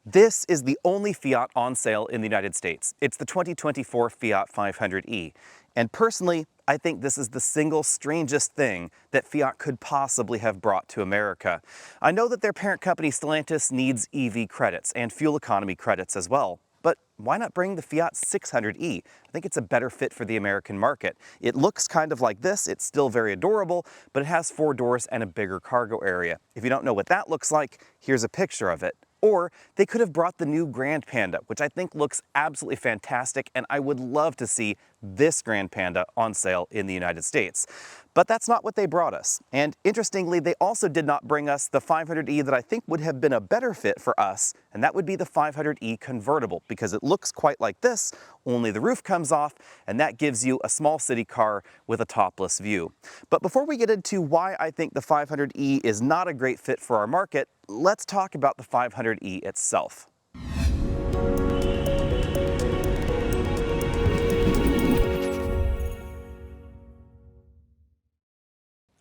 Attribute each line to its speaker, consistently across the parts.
Speaker 1: This is the only Fiat on sale in the United States. It's the 2024 Fiat 500e. And personally, I think this is the single strangest thing that Fiat could possibly have brought to America. I know that their parent company Stellantis needs EV credits and fuel economy credits as well. But why not bring the Fiat 600e? I think it's a better fit for the American market. It looks kind of like this. It's still very adorable, but it has 4 doors and a bigger cargo area. If you don't know what that looks like, here's a picture of it. Or they could have brought the new Grande Panda, which I think looks absolutely fantastic, and I would love to see this Grande Panda on sale in the United States. But that's not what they brought us. And interestingly, they also did not bring us the 500e that I think would have been a better fit for us, and that would be the 500e convertible, because it looks quite like this, only the roof comes off, and that gives you a small city car with a topless view. But before we get into why I think the 500e is not a great fit for our market, let's talk about the 500e itself.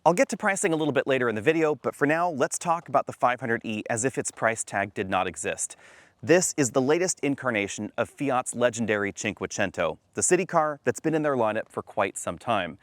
Speaker 1: I'll get to pricing a little bit later in the video, but for now, let's talk about the 500e as if its price tag did not exist. This is the latest incarnation of Fiat's legendary Cinquecento, the city car that's been in their lineup for quite some time.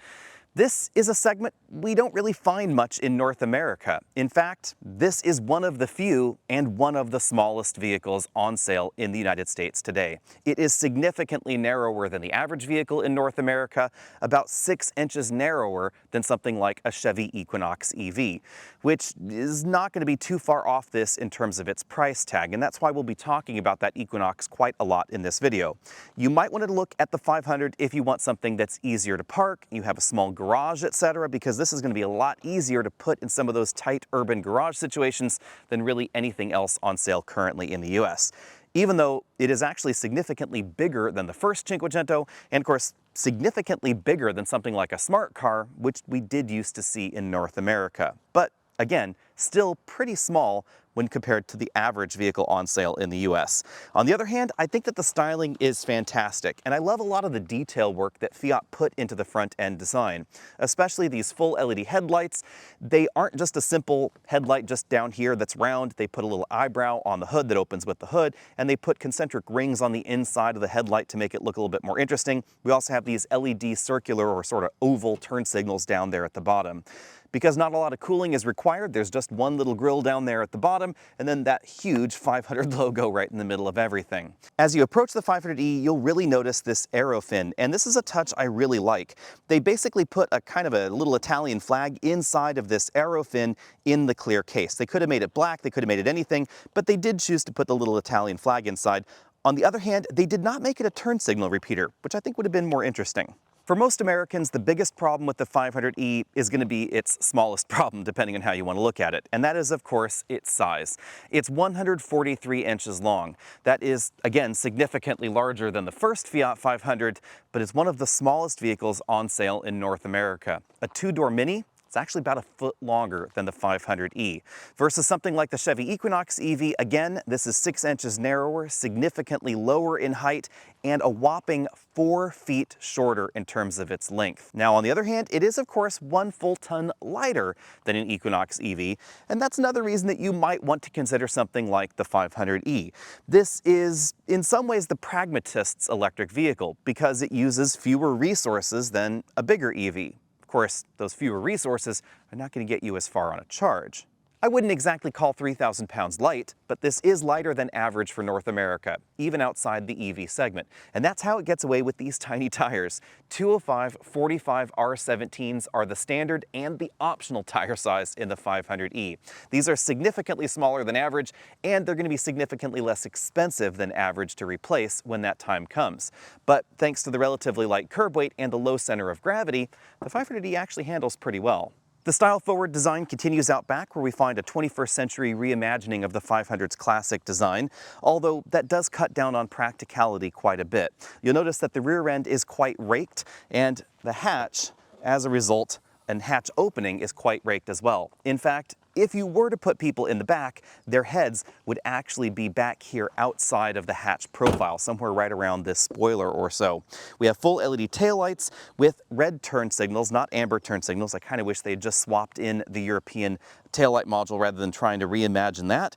Speaker 1: This is a segment we don't really find much in North America. In fact, this is one of the few and one of the smallest vehicles on sale in the United States today. It is significantly narrower than the average vehicle in North America, about 6 inches narrower than something like a Chevy Equinox EV, which is not going to be too far off this in terms of its price tag, and that's why we'll be talking about that Equinox quite a lot in this video. You might want to look at the 500 if you want something that's easier to park, you have a small garage, etc., because this is going to be a lot easier to put in some of those tight urban garage situations than really anything else on sale currently in the US. Even though it is actually significantly bigger than the first Cinquecento, and of course significantly bigger than something like a smart car, which we did used to see in North America. But again, still pretty small when compared to the average vehicle on sale in the US. On the other hand, I think that the styling is fantastic, and I love a lot of the detail work that Fiat put into the front end design, especially these full LED headlights. They aren't just a simple headlight just down here that's round. They put a little eyebrow on the hood that opens with the hood, and they put concentric rings on the inside of the headlight to make it look a little bit more interesting. We also have these LED circular or sort of oval turn signals down there at the bottom. Because not a lot of cooling is required, there's just one little grill down there at the bottom, and then that huge 500 logo right in the middle of everything. As you approach the 500e, you'll really notice this aero fin, and this is a touch I really like. They basically put a kind of a little Italian flag inside of this aero fin in the clear case. They could have made it black, they could have made it anything, but they did choose to put the little Italian flag inside. On the other hand, they did not make it a turn signal repeater, which I think would have been more interesting. For most Americans, the biggest problem with the 500e is going to be its smallest problem, depending on how you want to look at it, and that is, of course, its size. It's 143 inches long. That is, again, significantly larger than the first Fiat 500, but it's one of the smallest vehicles on sale in North America. A 2-door Mini, it's actually about a foot longer than the 500e. Versus something like the Chevy Equinox EV, again, this is 6 inches narrower, significantly lower in height, and a whopping 4 feet shorter in terms of its length. Now, on the other hand, it is, of course, 1 full ton lighter than an Equinox EV, and that's another reason that you might want to consider something like the 500e. This is, in some ways, the pragmatist's electric vehicle, because it uses fewer resources than a bigger EV. Of course, those fewer resources are not going to get you as far on a charge. I wouldn't exactly call 3,000 pounds light, but this is lighter than average for North America, even outside the EV segment. And that's how it gets away with these tiny tires. 205 45 R17s are the standard and the optional tire size in the 500e. These are significantly smaller than average, and they're going to be significantly less expensive than average to replace when that time comes. But thanks to the relatively light curb weight and the low center of gravity, the 500e actually handles pretty well. The style-forward design continues out back, where we find a 21st century reimagining of the 500's classic design, although that does cut down on practicality quite a bit. You'll notice that the rear end is quite raked, and the hatch, as a result, and hatch opening is quite raked as well. In fact, If you were to put people in the back, their heads would actually be back here outside of the hatch profile, somewhere right around this spoiler or so. We have full LED taillights with red turn signals, not amber turn signals. I kind of wish they had just swapped in the European taillight module rather than trying to reimagine that.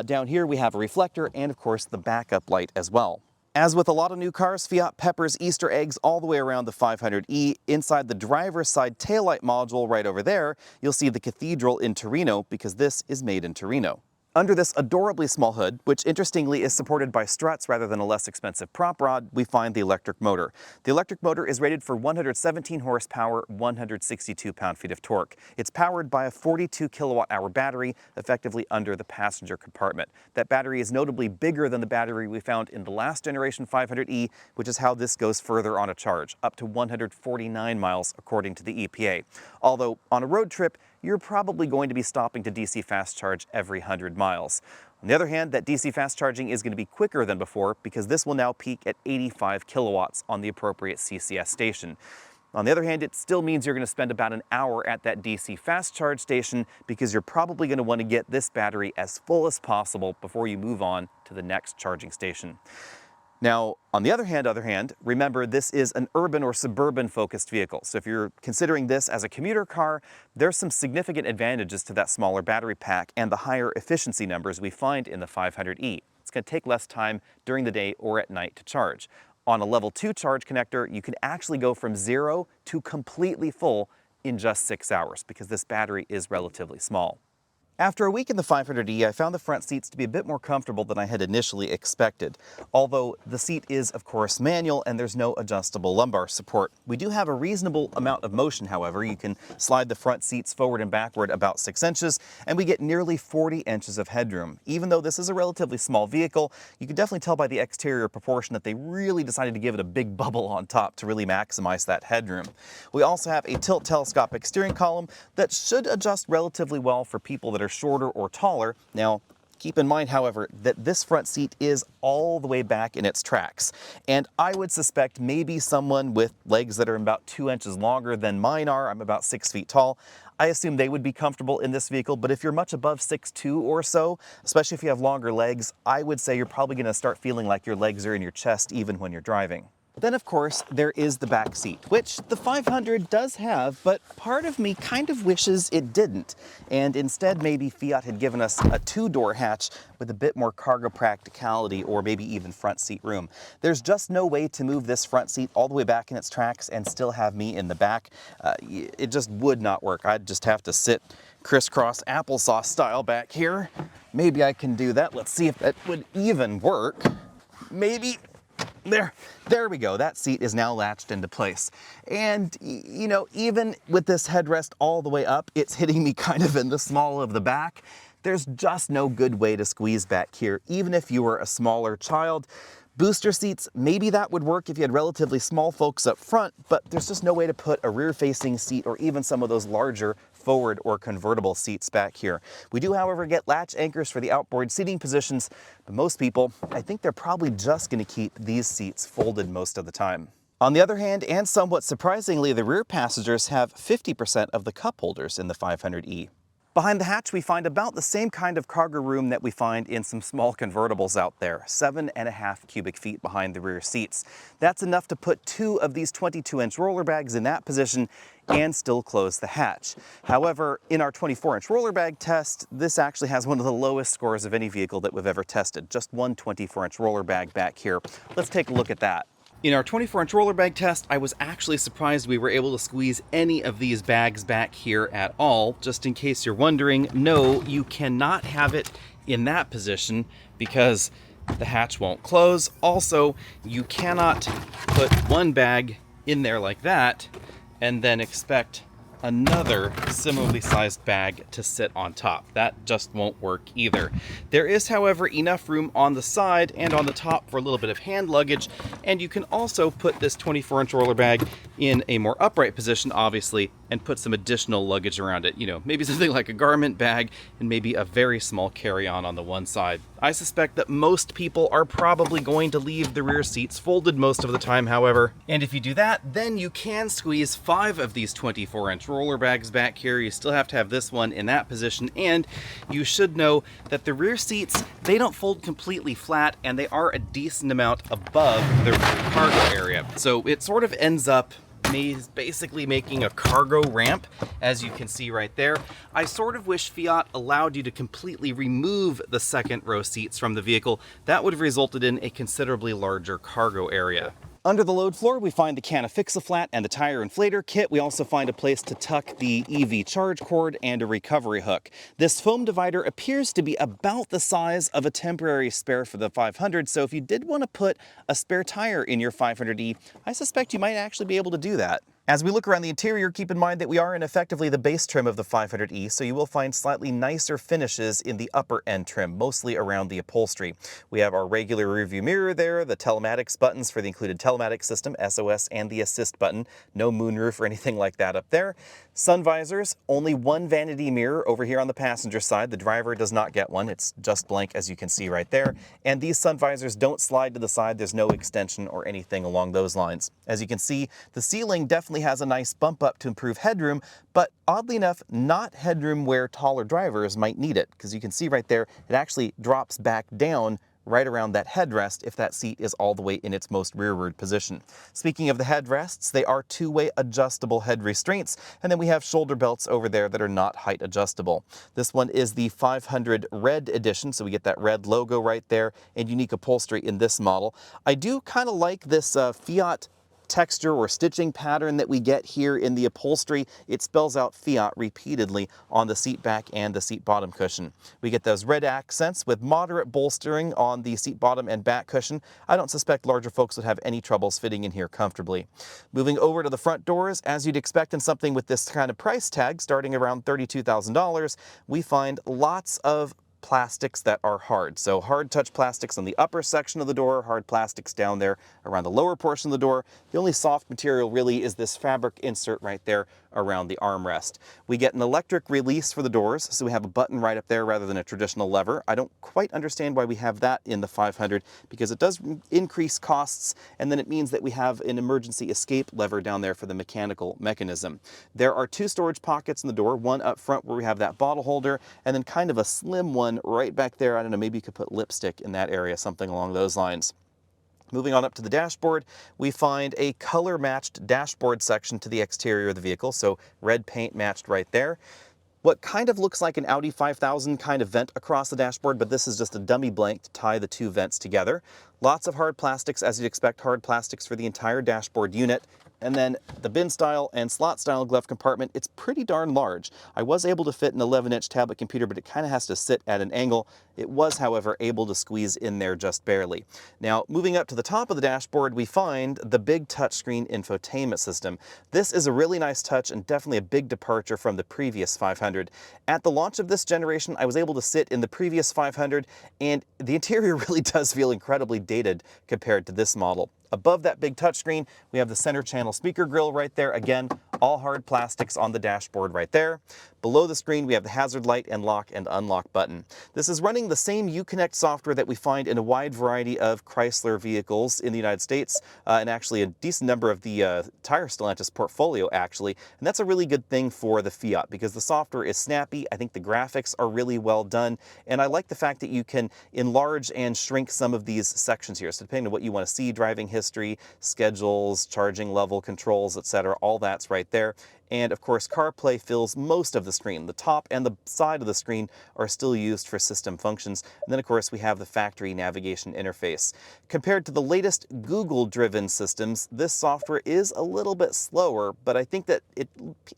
Speaker 1: Down here we have a reflector and of course the backup light as well. As with a lot of new cars, Fiat peppers Easter eggs all the way around the 500e. Inside the driver's side taillight module right over there, you'll see the cathedral in Torino because this is made in Torino. Under this adorably small hood, which interestingly is supported by struts rather than a less expensive prop rod, we find the electric motor. The electric motor is rated for 117 horsepower, 162 pound-feet of torque. It's powered by a 42 kilowatt-hour battery, effectively under the passenger compartment. That battery is notably bigger than the battery we found in the last generation 500e, which is how this goes further on a charge, up to 149 miles according to the EPA. Although on a road trip, you're probably going to be stopping to DC fast charge every 100 miles. On the other hand, that DC fast charging is going to be quicker than before because this will now peak at 85 kilowatts on the appropriate CCS station. On the other hand, it still means you're going to spend about an hour at that DC fast charge station because you're probably going to want to get this battery as full as possible before you move on to the next charging station. Now, on the other hand, remember this is an urban or suburban focused vehicle. So if you're considering this as a commuter car, there's some significant advantages to that smaller battery pack and the higher efficiency numbers we find in the 500e. It's going to take less time during the day or at night to charge. On a level 2 charge connector, you can actually go from 0 to completely full in just 6 hours because this battery is relatively small. After a week in the 500e, I found the front seats to be a bit more comfortable than I had initially expected. Although the seat is, of course, manual and there's no adjustable lumbar support. We do have a reasonable amount of motion, however. You can slide the front seats forward and backward about 6 inches, and we get nearly 40 inches of headroom. Even though this is a relatively small vehicle, you can definitely tell by the exterior proportion that they really decided to give it a big bubble on top to really maximize that headroom. We also have a tilt telescopic steering column that should adjust relatively well for people that are shorter or taller. Now, keep in mind, however, that this front seat is all the way back in its tracks. And I would suspect maybe someone with legs that are about 2 inches longer than mine are. I'm about 6 feet tall. I assume they would be comfortable in this vehicle, but if you're much above 6'2" or so, especially if you have longer legs, I would say you're probably going to start feeling like your legs are in your chest even when you're driving. Then, of course, there is the back seat, which the 500 does have, but part of me kind of wishes it didn't. And instead, maybe Fiat had given us a 2-door hatch with a bit more cargo practicality or maybe even front seat room. There's just no way to move this front seat all the way back in its tracks and still have me in the back. It just would not work. I'd just have to sit crisscross applesauce style back here. Maybe I can do that. Let's see if that would even work. Maybe. There we go. That seat is now latched into place. And, you know, even with this headrest all the way up, it's hitting me kind of in the small of the back. There's just no good way to squeeze back here, even if you were a smaller child. Booster seats, maybe that would work if you had relatively small folks up front, but there's just no way to put a rear-facing seat or even some of those larger forward or convertible seats back here. We do, however, get latch anchors for the outboard seating positions, but most people, I think they're probably just going to keep these seats folded most of the time. On the other hand, and somewhat surprisingly, the rear passengers have 50% of the cup holders in the 500e. Behind the hatch, we find about the same kind of cargo room that we find in some small convertibles out there, 7.5 cubic feet behind the rear seats. That's enough to put 2 of these 22-inch roller bags in that position and still close the hatch. However, in our 24-inch roller bag test, this actually has one of the lowest scores of any vehicle that we've ever tested, just one 24-inch roller bag back here. Let's take a look at that. In our 24-inch roller bag test, I was actually surprised we were able to squeeze any of these bags back here at all. Just in case you're wondering, no, you cannot have it in that position because the hatch won't close. Also, you cannot put one bag in there like that and then expect another similarly sized bag to sit on top. That just won't work either. There is, however, enough room on the side and on the top for a little bit of hand luggage, and you can also put this 24-inch roller bag in a more upright position, obviously, and put some additional luggage around it. You know, maybe something like a garment bag and maybe a very small carry-on on the one side. I suspect that most people are probably going to leave the rear seats folded most of the time, however. And if you do that, then you can squeeze 5 of these 24-inch roller bags back here. You still have to have this one in that position, and you should know that the rear seats, they don't fold completely flat, and they are a decent amount above the rear cargo area. So it sort of ends up basically making a cargo ramp, as you can see right there. I sort of wish Fiat allowed you to completely remove the second row seats from the vehicle. That would have resulted in a considerably larger cargo area. Under the load floor, we find the can of Fix-A-Flat and the tire inflator kit. We also find a place to tuck the EV charge cord and a recovery hook. This foam divider appears to be about the size of a temporary spare for the 500, so if you did want to put a spare tire in your 500e, I suspect you might actually be able to do that. As we look around the interior, keep in mind that we are in effectively the base trim of the 500e, so you will find slightly nicer finishes in the upper end trim, mostly around the upholstery. We have our regular rearview mirror there, the telematics buttons for the included telematics system, SOS, and the assist button. No moonroof or anything like that up there. Sun visors, only one vanity mirror over here on the passenger side. The driver does not get one. It's just blank, as you can see right there. And these sun visors don't slide to the side. There's no extension or anything along those lines. As you can see, the ceiling definitely has a nice bump up to improve headroom, but oddly enough, not headroom where taller drivers might need it, because you can see right there, it actually drops back down right around that headrest if that seat is all the way in its most rearward position. Speaking of the headrests, they are two-way adjustable head restraints, and then we have shoulder belts over there that are not height adjustable. This one is the 500 Red edition, so we get that red logo right there and unique upholstery in this model. I do kind of like this Fiat texture or stitching pattern that we get here in the upholstery. It spells out Fiat repeatedly on the seat back and the seat bottom cushion. We get those red accents with moderate bolstering on the seat bottom and back cushion. I don't suspect larger folks would have any troubles fitting in here comfortably. Moving over to the front doors, as you'd expect in something with this kind of price tag, starting around $32,000, we find lots of plastics that are hard. So hard touch plastics on the upper section of the door, hard plastics down there around the lower portion of the door. The only soft material really is this fabric insert right there around the armrest. We get an electric release for the doors, so we have a button right up there rather than a traditional lever. I don't quite understand why we have that in the 500, because it does increase costs, and then it means that we have an emergency escape lever down there for the mechanical mechanism. There are 2 storage pockets in the door, one up front where we have that bottle holder, and then kind of a slim one right back there. I don't know, maybe you could put lipstick in that area, something along those lines. Moving on up to the dashboard, we find a color-matched dashboard section to the exterior of the vehicle, so red paint matched right there. What kind of looks like an Audi 5000 kind of vent across the dashboard, but this is just a dummy blank to tie the 2 vents together. Lots of hard plastics, as you'd expect, hard plastics for the entire dashboard unit. And then the bin style and slot style glove compartment, it's pretty darn large. I was able to fit an 11-inch tablet computer, but it kind of has to sit at an angle. It was, however, able to squeeze in there just barely. Now, moving up to the top of the dashboard, we find the big touchscreen infotainment system. This is a really nice touch and definitely a big departure from the previous 500. At the launch of this generation, I was able to sit in the previous 500, and the interior really does feel incredibly dated compared to this model. Above that big touchscreen, we have the center channel speaker grille right there. Again, all hard plastics on the dashboard right there. Below the screen, we have the hazard light and lock and unlock button. This is running the same Uconnect software that we find in a wide variety of Chrysler vehicles in the United States, and actually a decent number of the Tire Stellantis portfolio, actually. And that's a really good thing for the Fiat, because the software is snappy. I think the graphics are really well done, and I like the fact that you can enlarge and shrink some of these sections here. So depending on what you want to see, driving history, schedules, charging level controls, etc., all that's right there. And of course, CarPlay fills most of the screen. The top and the side of the screen are still used for system functions. And then of course, we have the factory navigation interface. Compared to the latest Google-driven systems, this software is a little bit slower, but I think that it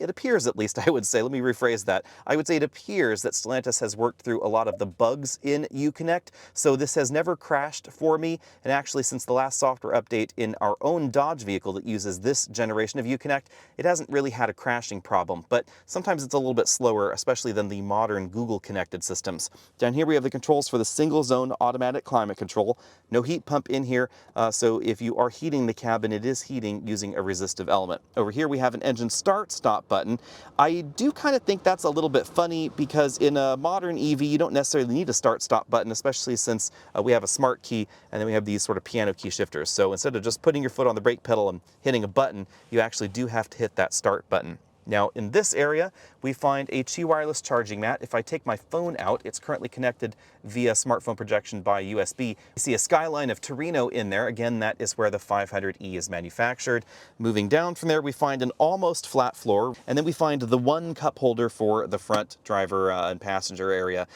Speaker 1: appears, at least I would say, let me rephrase that. I would say it appears that Stellantis has worked through a lot of the bugs in Uconnect, so this has never crashed for me. And actually, since the last software update in our own Dodge vehicle that uses this generation of Uconnect, it hasn't really had a crashing problem, but sometimes it's a little bit slower, especially than the modern Google connected systems. Down here we have the controls for the single zone automatic climate control. No heat pump in here, so if you are heating the cabin, it is heating using a resistive element. Over here we have an engine start stop button. I do kind of think that's a little bit funny because in a modern EV you don't necessarily need a start stop button, especially since we have a smart key and then we have these sort of piano key shifters. So instead of just putting your foot on the brake pedal and hitting a button, you actually do have to hit that start button. Now in this area, we find a Qi wireless charging mat. If I take my phone out, it's currently connected via smartphone projection by USB. You see a skyline of Torino in there. Again, that is where the 500e is manufactured. Moving down from there, we find an almost flat floor, and then we find the one cup holder for the front driver and passenger area.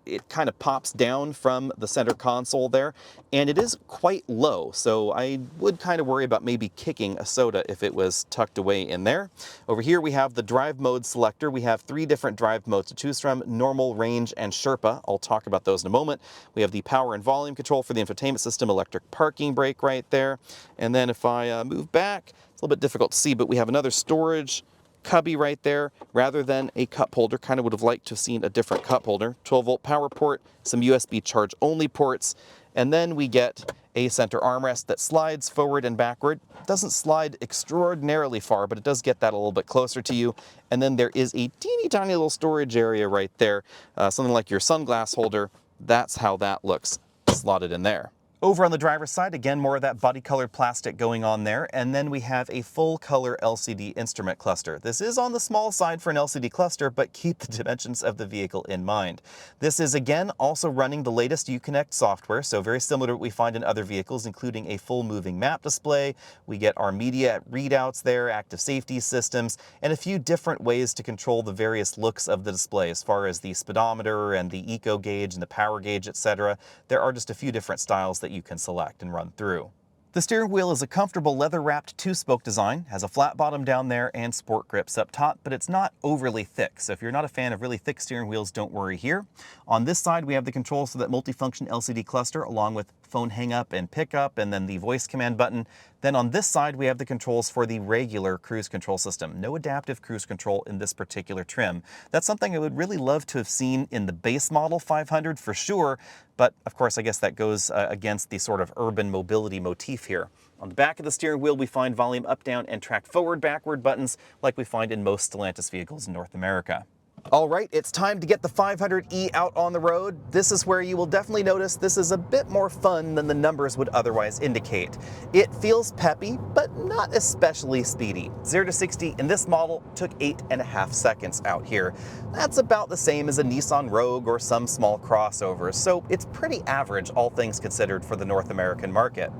Speaker 1: It kind of pops down from the center console there, and it is quite low, so I would kind of worry about maybe kicking a soda if it was tucked away in there. Over here we have the drive mode selector. We have 3 different drive modes to choose from: normal, range, and Sherpa. I'll talk about those in a moment. We have the power and volume control for the infotainment system, electric parking brake right there. And then if I move back, it's a little bit difficult to see, but we have another storage cubby right there rather than a cup holder. Kind of would have liked to have seen a different cup holder. 12-volt power port, some USB charge only ports, and then we get a center armrest that slides forward and backward. Doesn't slide extraordinarily far, but it does get that a little bit closer to you. And then there is a teeny tiny little storage area right there, something like your sunglass holder. That's how that looks slotted in there. Over on the driver's side, again, more of that body-colored plastic going on there, and then we have a full-color LCD instrument cluster. This is on the small side for an LCD cluster, but keep the dimensions of the vehicle in mind. This is, again, also running the latest Uconnect software, so very similar to what we find in other vehicles, including a full moving map display. We get our media readouts there, active safety systems, and a few different ways to control the various looks of the display as far as the speedometer and the eco gauge and the power gauge, etc. There are just a few different styles that you can select and run through. The steering wheel is a comfortable leather-wrapped 2-spoke design, has a flat bottom down there and sport grips up top, but it's not overly thick. So if you're not a fan of really thick steering wheels, don't worry here. On this side, we have the controls for that multifunction LCD cluster, along with phone hang-up and pickup, and then the voice command button. Then on this side, we have the controls for the regular cruise control system. No adaptive cruise control in this particular trim. That's something I would really love to have seen in the base model 500 for sure, but of course I guess that goes against the sort of urban mobility motif here. On the back of the steering wheel, we find volume up, down, and track forward, backward buttons like we find in most Stellantis vehicles in North America. All right, it's time to get the 500e out on the road. This is where you will definitely notice this is a bit more fun than the numbers would otherwise indicate. It feels peppy, but not especially speedy. 0 to 60 in this model took 8.5 seconds out here. That's about the same as a Nissan Rogue or some small crossovers, so it's pretty average, all things considered, for the North American market.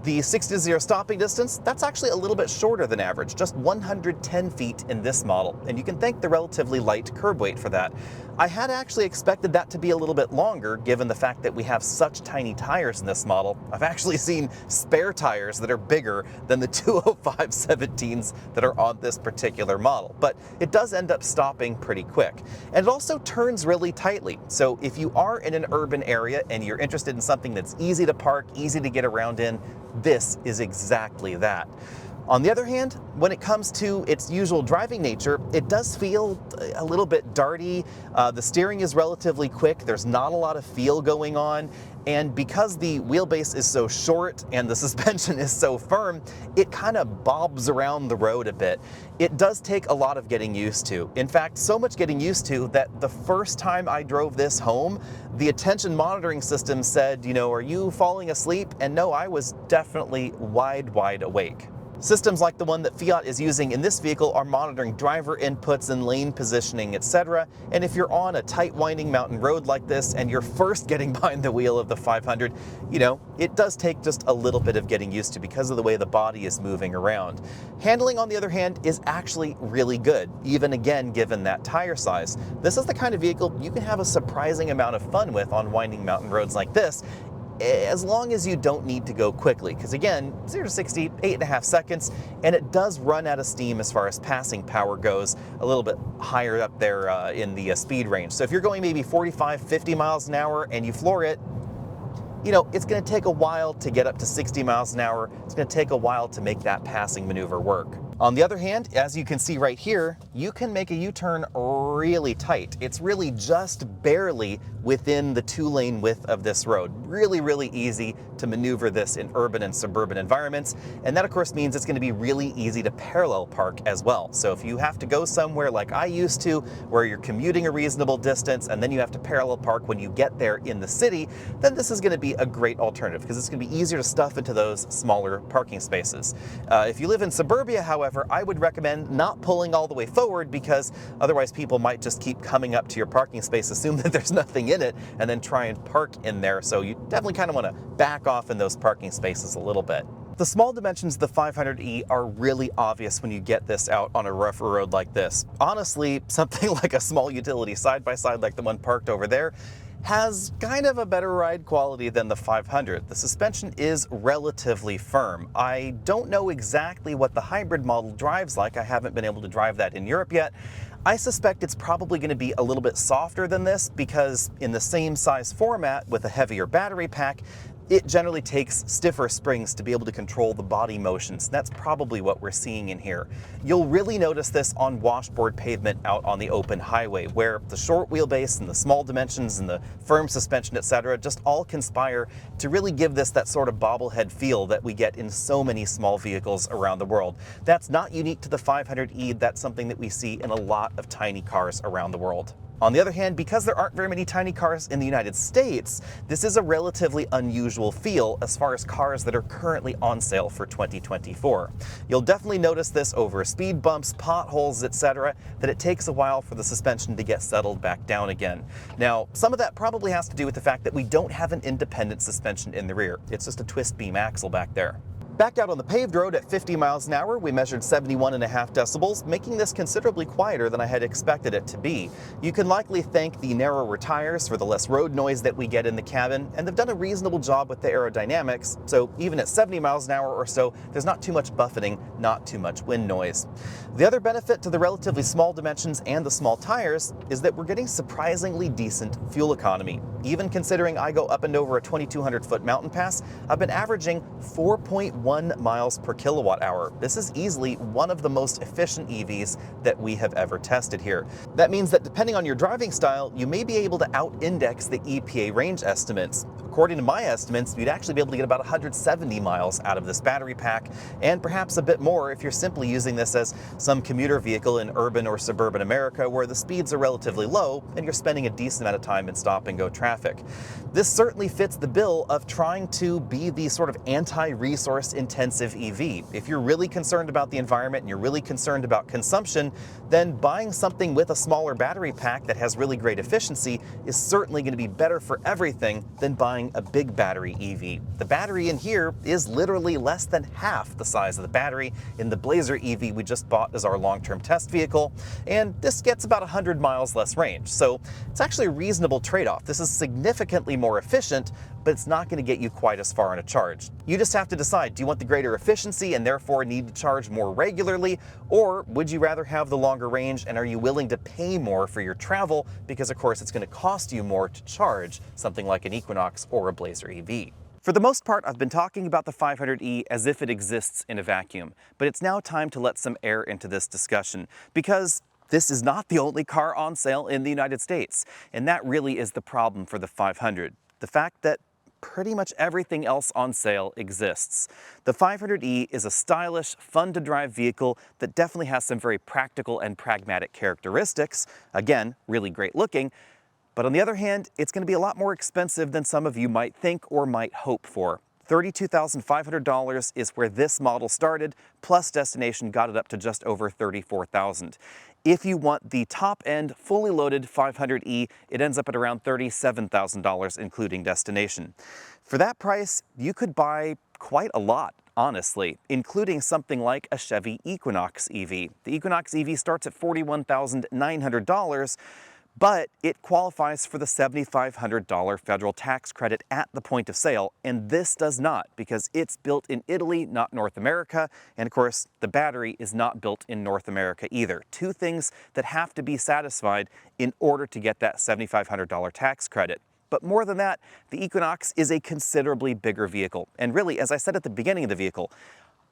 Speaker 1: The 60 to 0 stopping distance, that's actually a little bit shorter than average, just 110 feet in this model, and you can thank the relatively light curb weight for that. I had actually expected that to be a little bit longer, given the fact that we have such tiny tires in this model. I've actually seen spare tires that are bigger than the 205/17s that are on this particular model, but it does end up stopping pretty quick. And it also turns really tightly, so if you are in an urban area and you're interested in something that's easy to park, easy to get around in, this is exactly that. On the other hand, when it comes to its usual driving nature, it does feel a little bit darty. The steering is relatively quick. There's not a lot of feel going on. And because the wheelbase is so short and the suspension is so firm, it kind of bobs around the road a bit. It does take a lot of getting used to. In fact, so much getting used to that the first time I drove this home, the attention monitoring system said, you know, are you falling asleep? And no, I was definitely wide awake. Systems like the one that Fiat is using in this vehicle are monitoring driver inputs and lane positioning, etc. And if you're on a tight winding mountain road like this and you're first getting behind the wheel of the 500, you know, it does take just a little bit of getting used to because of the way the body is moving around. Handling, on the other hand, is actually really good, even again given that tire size. This is the kind of vehicle you can have a surprising amount of fun with on winding mountain roads like this, as long as you don't need to go quickly, because again, 0 to 60, 8.5 seconds, and it does run out of steam as far as passing power goes, a little bit higher up there in the speed range. So if you're going maybe 45, 50 miles an hour and you floor it, you know, it's going to take a while to get up to 60 miles an hour. It's going to take a while to make that passing maneuver work. On the other hand, as you can see right here, you can make a U-turn really tight. It's really just barely within the 2-lane width of this road. Really, really easy to maneuver this in urban and suburban environments. And that of course means it's going to be really easy to parallel park as well. So if you have to go somewhere like I used to, where you're commuting a reasonable distance and then you have to parallel park when you get there in the city, then this is going to be a great alternative because it's going to be easier to stuff into those smaller parking spaces. If you live in suburbia, however, I would recommend not pulling all the way forward because otherwise people might just keep coming up to your parking space, assume that there's nothing in it, and then try and park in there. So you definitely kind of want to back off in those parking spaces a little bit. The small dimensions of the 500e are really obvious when you get this out on a rougher road like this. Honestly, something like a small utility side-by-side like the one parked over there has kind of a better ride quality than the 500. The suspension is relatively firm. I don't know exactly what the hybrid model drives like. I haven't been able to drive that in Europe yet. I suspect it's probably going to be a little bit softer than this because in the same size format with a heavier battery pack, it generally takes stiffer springs to be able to control the body motions. That's probably what we're seeing in here. You'll really notice this on washboard pavement out on the open highway, where the short wheelbase and the small dimensions and the firm suspension, etc., just all conspire to really give this that sort of bobblehead feel that we get in so many small vehicles around the world. That's not unique to the 500e, that's something that we see in a lot of tiny cars around the world. On the other hand, because there aren't very many tiny cars in the United States, this is a relatively unusual feel as far as cars that are currently on sale for 2024. You'll definitely notice this over speed bumps, potholes, etc., that it takes a while for the suspension to get settled back down again. Now, some of that probably has to do with the fact that we don't have an independent suspension in the rear. It's just a twist beam axle back there. Back out on the paved road at 50 miles an hour, we measured 71.5 decibels, making this considerably quieter than I had expected it to be. You can likely thank the narrower tires for the less road noise that we get in the cabin, and they've done a reasonable job with the aerodynamics, so even at 70 miles an hour or so, there's not too much buffeting, not too much wind noise. The other benefit to the relatively small dimensions and the small tires is that we're getting surprisingly decent fuel economy. Even considering I go up and over a 2,200-foot mountain pass, I've been averaging 4.1 miles per kilowatt hour. This is easily one of the most efficient EVs that we have ever tested here. That means that depending on your driving style, you may be able to out-index the EPA range estimates. According to my estimates, you'd actually be able to get about 170 miles out of this battery pack, and perhaps a bit more if you're simply using this as some commuter vehicle in urban or suburban America where the speeds are relatively low and you're spending a decent amount of time in stop-and-go traffic. This certainly fits the bill of trying to be the sort of anti-resource intensive EV. If you're really concerned about the environment and you're really concerned about consumption, then buying something with a smaller battery pack that has really great efficiency is certainly going to be better for everything than buying a big battery EV. The battery in here is literally less than half the size of the battery in the Blazer EV we just bought as our long-term test vehicle, and this gets about 100 miles less range. So it's actually a reasonable trade-off. This is significantly more efficient, but it's not going to get you quite as far on a charge. You just have to decide, do you want the greater efficiency and therefore need to charge more regularly, or would you rather have the longer range and are you willing to pay more for your travel because of course it's going to cost you more to charge something like an Equinox or a Blazer EV. For the most part, I've been talking about the 500e as if it exists in a vacuum, but it's now time to let some air into this discussion because this is not the only car on sale in the United States, and that really is the problem for the 500. The fact that pretty much everything else on sale exists. The 500e is a stylish, fun-to-drive vehicle that definitely has some very practical and pragmatic characteristics. Again, really great looking. But on the other hand, it's going to be a lot more expensive than some of you might think or might hope for. $32,500 is where this model started, plus destination got it up to just over $34,000. If you want the top-end, fully loaded 500e, it ends up at around $37,000, including destination. For that price, you could buy quite a lot, honestly, including something like a Chevy Equinox EV. The Equinox EV starts at $41,900, but it qualifies for the $7,500 federal tax credit at the point of sale, and this does not because it's built in Italy, not North America, and of course the battery is not built in North America either. Two things that have to be satisfied in order to get that $7,500 tax credit. But more than that, the Equinox is a considerably bigger vehicle, and really, as I said at the beginning of the vehicle,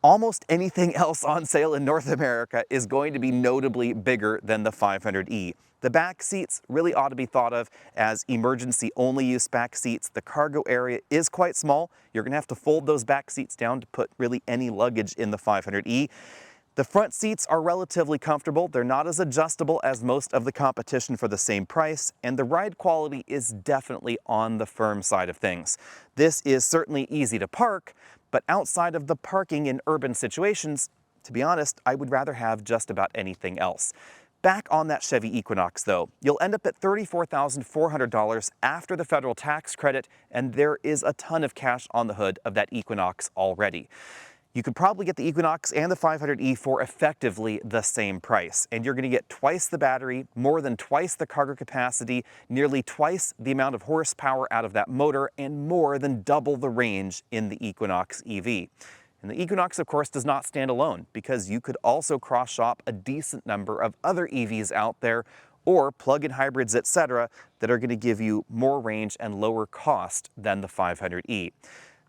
Speaker 1: Almost anything else on sale in North America is going to be notably bigger than the 500e. The back seats really ought to be thought of as emergency only use back seats. The cargo area is quite small. You're going to have to fold those back seats down to put really any luggage in the 500e. The front seats are relatively comfortable. They're not as adjustable as most of the competition for the same price, and the ride quality is definitely on the firm side of things. This is certainly easy to park, but outside of the parking in urban situations, to be honest, I would rather have just about anything else. Back on that Chevy Equinox though, you'll end up at $34,400 after the federal tax credit, and there is a ton of cash on the hood of that Equinox already. You could probably get the Equinox and the 500e for effectively the same price, and you're going to get twice the battery, more than twice the cargo capacity, nearly twice the amount of horsepower out of that motor, and more than double the range in the Equinox EV. And the Equinox, of course, does not stand alone, because you could also cross-shop a decent number of other EVs out there, or plug-in hybrids, etc., that are going to give you more range and lower cost than the 500e.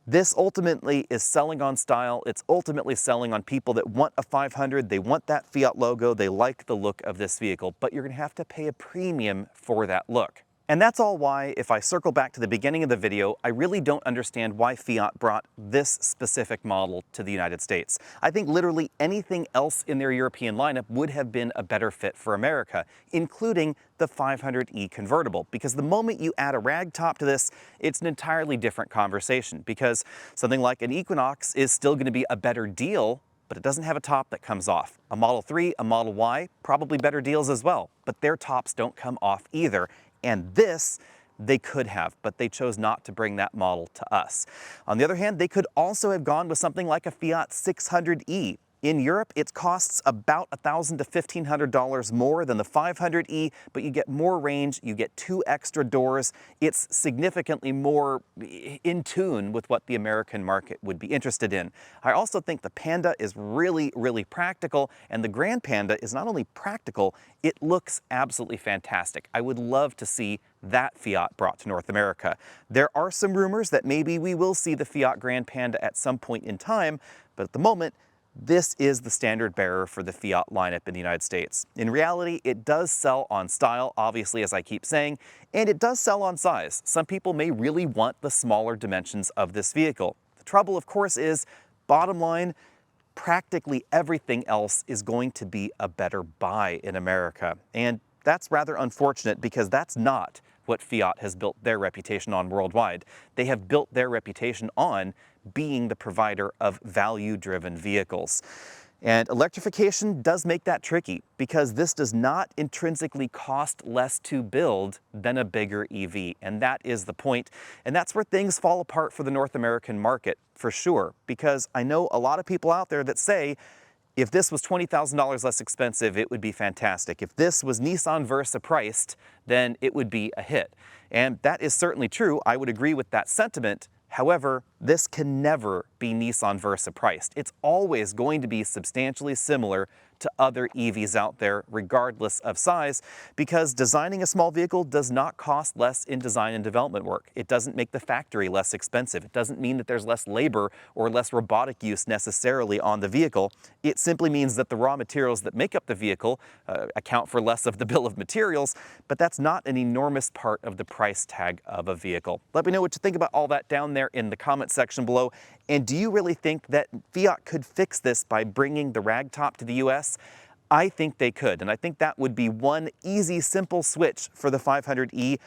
Speaker 1: This ultimately is selling on style. It's ultimately selling on people that want a 500, they want that Fiat logo, they like the look of this vehicle, but you're going to have to pay a premium for that look. And that's all why, if I circle back to the beginning of the video, I really don't understand why Fiat brought this specific model to the United States. I think literally anything else in their European lineup would have been a better fit for America, including the 500e convertible, because the moment you add a ragtop to this, it's an entirely different conversation, because something like an Equinox is still going to be a better deal, but it doesn't have a top that comes off. A Model 3, a Model Y, probably better deals as well, but their tops don't come off either. And this, they could have, but they chose not to bring that model to us. On the other hand, they could also have gone with something like a Fiat 600e. In Europe, it costs about $1,000 to $1,500 more than the 500e, but you get more range, you get 2 extra doors. It's significantly more in tune with what the American market would be interested in. I also think the Panda is really, really practical, and the Grande Panda is not only practical, it looks absolutely fantastic. I would love to see that Fiat brought to North America. There are some rumors that maybe we will see the Fiat Grande Panda at some point in time, but at the moment, this is the standard bearer for the Fiat lineup in the United States. In reality, it does sell on style, obviously, as I keep saying, and it does sell on size. Some people may really want the smaller dimensions of this vehicle. The trouble, of course, is, bottom line, practically everything else is going to be a better buy in America. And that's rather unfortunate, because that's not what Fiat has built their reputation on worldwide. They have built their reputation on being the provider of value-driven vehicles. And electrification does make that tricky, because this does not intrinsically cost less to build than a bigger EV. And that is the point. And that's where things fall apart for the North American market, for sure. Because I know a lot of people out there that say, if this was $20,000 less expensive, it would be fantastic. If this was Nissan Versa priced, then it would be a hit. And that is certainly true. I would agree with that sentiment. However, this can never be Nissan Versa priced. It's always going to be substantially similar to other EVs out there, regardless of size, because designing a small vehicle does not cost less in design and development work. It doesn't make the factory less expensive. It doesn't mean that there's less labor or less robotic use necessarily on the vehicle. It simply means that the raw materials that make up the vehicle account for less of the bill of materials, but that's not an enormous part of the price tag of a vehicle. Let me know what you think about all that down there in the comment section below. And do you really think that Fiat could fix this by bringing the ragtop to the US? I think they could, and I think that would be one easy, simple switch for the 500e.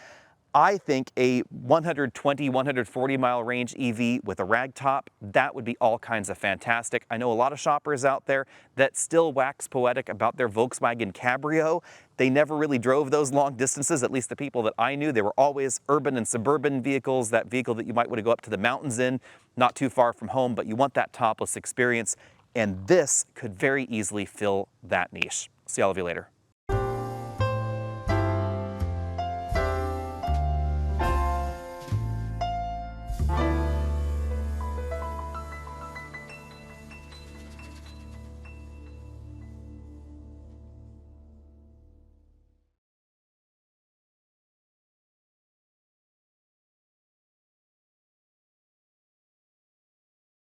Speaker 1: I think a 120, 140 mile range EV with a ragtop, that would be all kinds of fantastic. I know a lot of shoppers out there that still wax poetic about their Volkswagen Cabrio. They never really drove those long distances, at least the people that I knew. They were always urban and suburban vehicles, that vehicle that you might want to go up to the mountains in, not too far from home, but you want that topless experience. And this could very easily fill that niche. See all of you later.